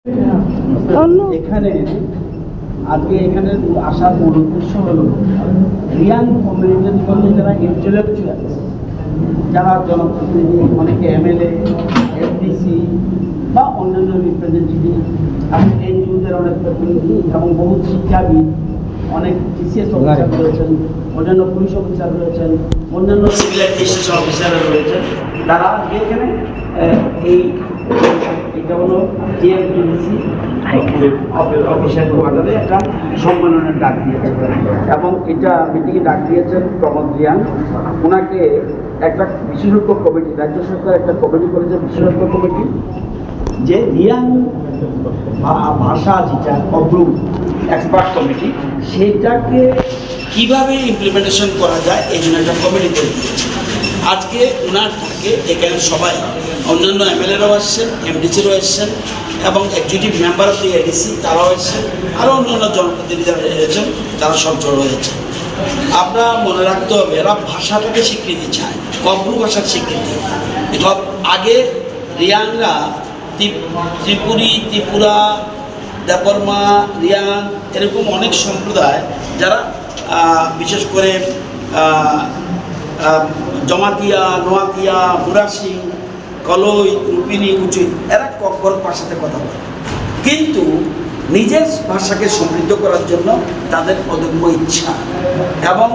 এখানে আজকে এখানে আসার মূল উদ্দেশ্য হলো রিয়াং কমিউনিটির জন্য যারা ইন্টেলেকচুয়াল আছে, যারা জনপ্রতিনিধি, অনেকে এমএলএ, এফডিসি বা অন্যান্য রিপ্রেজেন্টেটিভ, এবং এনজিওদের অনেক প্রতিনিধি এবং বহু শিক্ষাবিদ, অনেক টিসিএস অফিসার রয়েছেন, অন্যান্য পুলিশ অফিসার রয়েছেন, অন্যান্য সিভিল অ্যাডমিনিস্ট্রেশন অফিসাররা রয়েছেন। তারা এখানে এটা হলো জিএমডিসি অফিসের কোয়ার্টারে একটা সম্মেলনের ডাক দিয়েছেন এবং এটা মিটিংয়ে ডাক দিয়েছেন প্রমোদ রিয়াং। ওনাকে একটা বিশেষজ্ঞ কমিটি, রাজ্য সরকার একটা কমিটি করেছে, বিশেষজ্ঞ কমিটি, যে রিয়াং ভাষা যেটা KAU-BRU এক্সপার্ট কমিটি, সেটাকে কীভাবে ইমপ্লিমেন্টেশন করা যায় এই জন্য একটা কমিটি তৈরি দিয়েছে। আজকে ওনার ডাকে এখানে সবাই, অন্যান্য এমএলএরাও আসছেন, এমডিসিরাও এসছেন এবং executive member of the ADC তারাও এসছেন, আরও অন্যান্য জনপ্রতিনিধিরা এসেছেন, তারা সব জড়ো হয়েছে। আমরা মনে রাখতে হবে, এরা ভাষাটাকে স্বীকৃতি চায়, KAU-BRU ভাষার স্বীকৃতি। আগে রিয়াংরা ত্রিপুরা, দেববর্মা, রিয়াং এরকম অনেক সম্প্রদায় যারা বিশেষ করে জমাতিয়া, নোয়াতিয়া, মুরাসি, কলই, রূপিনী, উচুই, এরা KAU-BRU ভাষাতে কথা বলে, কিন্তু নিজের ভাষাকে সমৃদ্ধ করার জন্য তাদের অদম্য ইচ্ছা এবং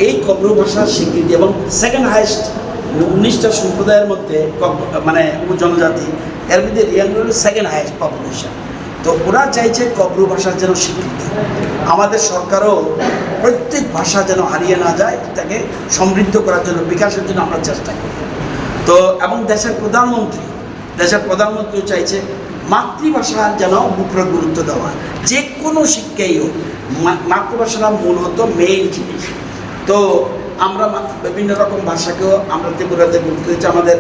এই KAU-BRU ভাষার স্বীকৃতি এবং সেকেন্ড হাইয়েস্ট 19টা সম্প্রদায়ের মধ্যে মানে উপজনজাতি, এর মধ্যে রিয়াং হল সেকেন্ড হাইয়েস্ট পপুলেশন। তো ওরা চাইছে KAU-BRU ভাষার যেন স্বীকৃতি। আমাদের সরকারও প্রত্যেক ভাষা যেন হারিয়ে না যায়, তাকে সমৃদ্ধ করার জন্য, বিকাশের জন্য আমরা চেষ্টা করি। তো এবং দেশের প্রধানমন্ত্রীও চাইছে মাতৃভাষা যেন উপরে গুরুত্ব দেওয়া, যে কোনো শিক্ষাই হোক মাতৃভাষাটা মূলত মেইন জিনিস। তো আমরা বিভিন্ন রকম ভাষাকেও আমরা ত্রিপুরাতে গুরুত্ব দিচ্ছি। আমাদের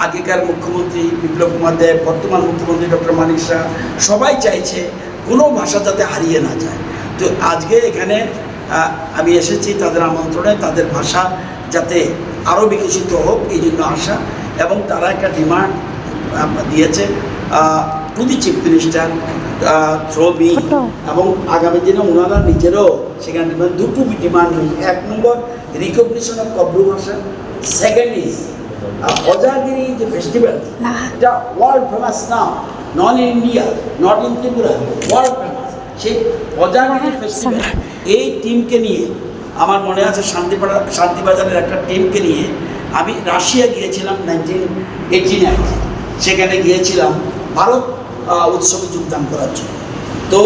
আগেকার মুখ্যমন্ত্রী বিপ্লব কুমার দেব, বর্তমান মুখ্যমন্ত্রী ডক্টর মানিক শাহ, সবাই চাইছে কোনো ভাষা যাতে হারিয়ে না যায়। তো আজকে এখানে আমি এসেছি তাদের আমন্ত্রণে, তাদের ভাষা যাতে আরও বিকশিত হোক এই জন্য আসা, এবং তারা একটা ডিমান্ড দিয়েছে to the chief minister through me, এবং আগামী দিনে ওনারা নিজেরও সেখানে দুটো ডিমান্ড রয়েছে। 1 নম্বর রিকগনিশন অফ KAU-BRU ভাষা, সেকেন্ড ইজ অজাগিরি যে ফেস্টিভ্যাল, এটা world famous now, not in India, not in Tripura, world famous. সেই অজাগিরি ফেস্টিভ্যাল এই টিমকে নিয়ে, আমার মনে আছে শান্তিবাজারের একটা টিমকে নিয়ে আমি রাশিয়া গিয়েছিলাম 1989, সেখানে গিয়েছিলাম ভারত উৎসবে যোগদান করার জন্য। তো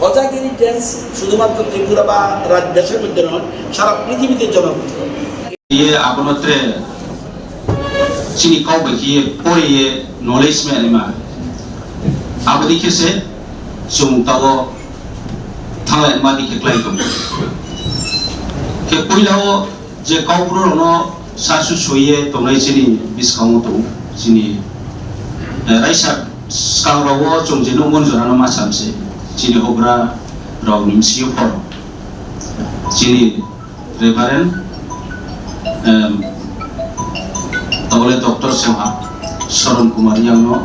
অজাগিরি ড্যান্স শুধুমাত্র ত্রিপুরা বা দেশের মধ্যে নয়, সারা পৃথিবীতে জনপ্রিয়। আপনাদের চিনি KAU-BRU paiye knowledge ma abadi kese sung tawo thanglai ma di keklai to ke poilao je KAU-BRU no sasu soye tongnai chini biskang to chini raisa skangrawo chongjeno monjora no ma samse chini obra raw nimsio por chini reverend oleh Dr. Sewa Saron Kumar yang no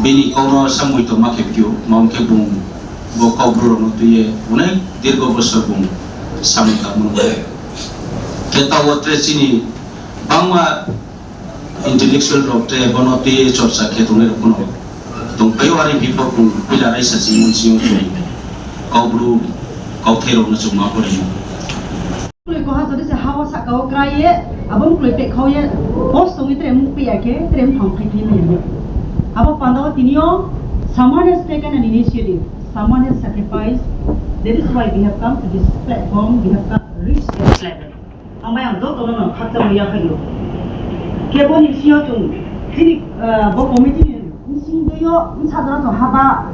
bini kono samui to makepju mau ke bung bo KAU-BRU no tuye unai dirgo bosor bung samui kamu kita wotre sini bangma intellectual doctor bono tuye chorcha ketune kono tung payawari bipo bung pilarai sasi munsiyo tuye KAU-BRU KAU-THERO no cuma kori abang kulit kau ya post tu itu emu pi aja, terem thangkai ni ni. Abang pandau Tini, someone has taken an initiative, someone has sacrificed. That is why we have come to this platform. We have come to reach this level. Amai am dok orang nak kata mulia kayu. Kebon ni siapa tu? Tini, bok komiti ni. Mesti dia, mesti ada tu haba,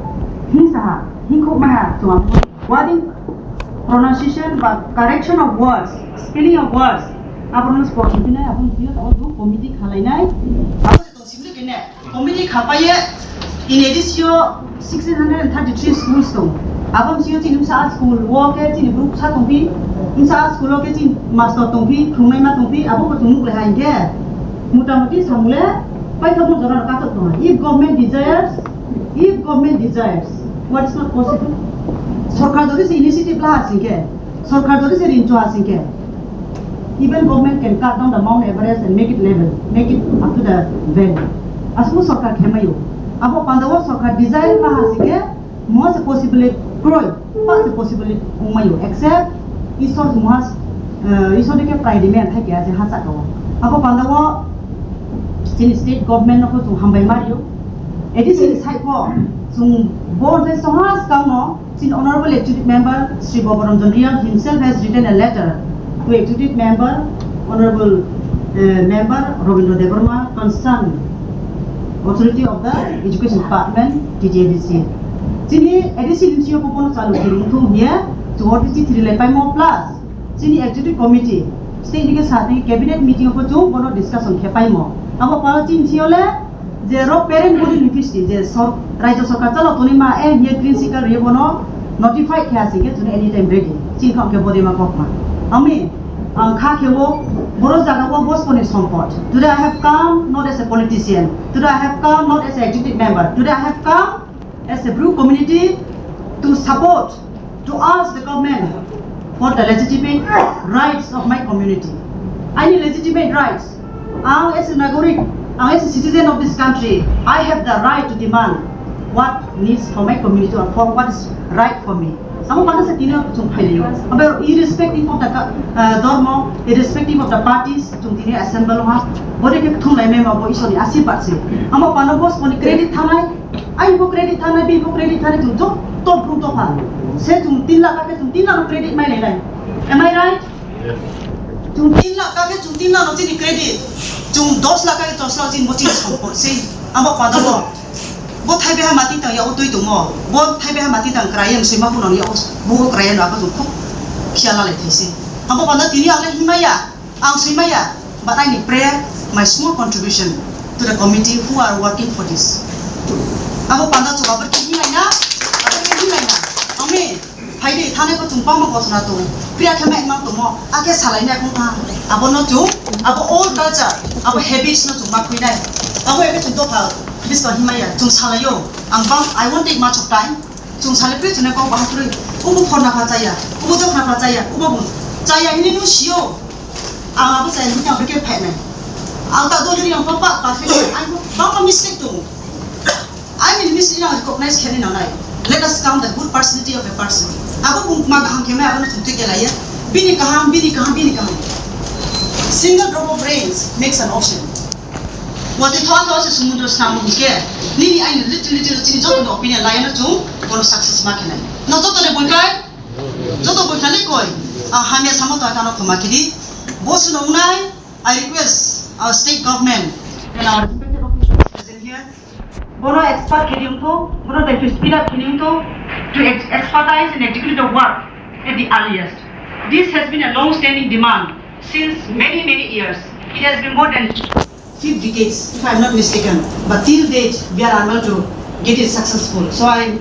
hingsa, hingkop mah tu apa? Wording, pronunciation, but correction of words, spelling of words. Apun sport itu na, apun dia tahu komiti khalai na. Apun itu simple kene. Komiti khapaye in addition 633 schools tu. Apun siapa cini saat school, walk cini group saat tumpi, saat school ke cini master tumpi, khumai ma tumpi. Apun bertemu lehai ke. Mudah-mudahan semula, baik kamu jangan kata tu. If government desires, if government desires, what is not possible? Sarkar dori se initiative la hasinke, Sarkar dori se rincho hasinke. Even government can cut down the Mount Everest and make it level, make it up to the valley. Asmu Sarkar khemayo. Abo pandawa Sarkar desire la hasinke, more se possible grow, pas se possible umayo. Except isor muas, isor deke pride man thake ase hasako. Abo pandawa in state government ako tung hambay mario. Edisi side po tung board de sohas kamo sin honorable executive member Sri Bobaram Jandriya himself has written a letter to executive member honorable member Robindra Devarma concerned authority of the education department TJDC. Sini edisi linsio popono chalu kirung here to OTC 3 more plus sini executive committee state ke sathi cabinet meeting ko jo bono discussion khepai mo abo palchin thiole je ro parent body university je so rajya sarkar chalo toni ma e ye green signal re bono notify kya sige tuni anytime ready chin kham ke body ma kok ma ami kha khebo boro jaga ko bos pone sampot today I have come not as a politician, today I have come not as an executive member, today I have come as a BRU community to support, to ask the government for the legitimate rights of my community. I need legitimate rights. As a Nagarik, as a citizen of this country, I have the right to demand what needs for my community or for what is right for me. Some of us are irrespective of the dharma, irrespective of the parties, to assemble, what if you told me about Isoni Asipatsi? I'm a panabos on credit Tanai, I book credit Tanai, be book credit Tanai to top root of her. Say to Tilla to Tina credit my name. Am I right? Yes. To Tina not any credit. To dos lakay to slots in what is support. Say, I'm a panabo. Both have a matita ya to more. Both have a matita and crying, Simapun on yours, Book Ryan Abazuko, Kialaleti. I'm a panatini Himaya, Simaya, but I need prayer, my small contribution to the committee who are working for this. I'm a panda to our Kimina, Amen. Haide Tane ko tumpama ko na to. Priya kama imam to mo. Ake salai na kung abo no to, abo old culture, abo habits no to makuinai. Abo ebe to pa bis ko himaya tung salayo. Ang bang I won't take much of time. Tung salipre to na ko bahatri. Ubo phona pa chaya. Ubo to phona pa chaya. Ubo chaya ini no shio. Ang abo sa ni ang beke phe na. Ang ta do ri ang papa perfect. Ai bang mistake to. I mean mistake na recognize kani na nai. Let us count the good personality of a person. Ako kung magahang kema ako na tunti kelaya, bini kaham. Single drop of rains makes an ocean. What they thought was a sumudra snamu care. Nini ay little chini joto no opinion layan na chung kono success makina. No joto ne boykai, joto boykai ne koi. Hamya samoto atano kumakidi. Bosu no unai. I request our state government and our respected officials present here. Bono expert kiriungko, bono to speed up kiriungko to expertise and execute the work at the earliest. This has been a long-standing demand since many years. It has been more than 5 decades, if I am not mistaken. But till date, we are unable to get it successful. So I